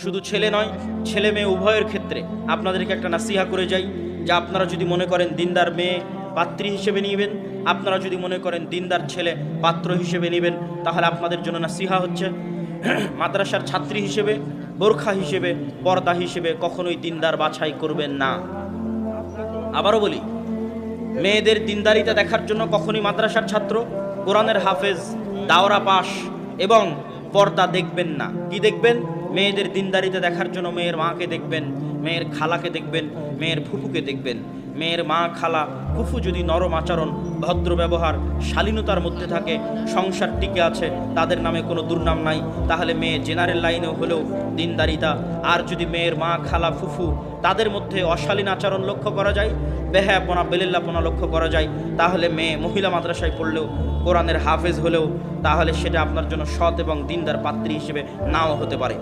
শুধু ছেলে নয়, ছেলে মেয়ে উভয়ের ক্ষেত্রে আপনাদেরকে একটা নাসিহা করে যাই যে আপনারা যদি মনে করেন দিনদার মেয়ে পাত্রী হিসেবে নেবেন, আপনারা যদি মনে করেন দিনদার ছেলে পাত্র হিসেবে নেবেন, তাহলে আপনাদের জন্য নাসিহা হচ্ছে মাদ্রাসার ছাত্রী হিসেবে, বোরখা হিসেবে, পর্দা হিসেবে কখনোই দিনদার বাছাই করবেন না। আবারও বলি, মেয়েদের দিনদারিতা দেখার জন্য কখনোই মাদ্রাসার ছাত্র, কোরআনের হাফেজ, দাওরা পাশ এবং পর্দা দেখবেন না। কি দেখবেন? মেয়েদের দিনদারিতা দেখার জন্য মেয়ের মাকে দেখবেন, মেয়ের খালাকে দেখবেন, মেয়ের ফুফুকে দেখবেন। মেয়ের মা, খালা, ফুফু যদি নরম আচরণ, ভদ্র ব্যবহার, শালীনতার মধ্যে থাকে, সংসার টিকে আছে, তাদের নামে কোনো দুর্নাম নাই, তাহলে মেয়ে জেনারেল লাইনেও হলেও দিনদারিতা। আর যদি মেয়ের মা, খালা, ফুফু তাদের মধ্যে অশালীন আচরণ লক্ষ্য করা যায়, বেহায়াপনা, বেলিল্লাপনা লক্ষ্য করা যায়, তাহলে মেয়ে মহিলা মাদ্রাসায় পড়লেও, কোরআনের হাফেজ হলেও, তাহলে সেটা আপনার জন্য সৎ এবং দিনদার পাত্রী হিসেবে নাও হতে পারে।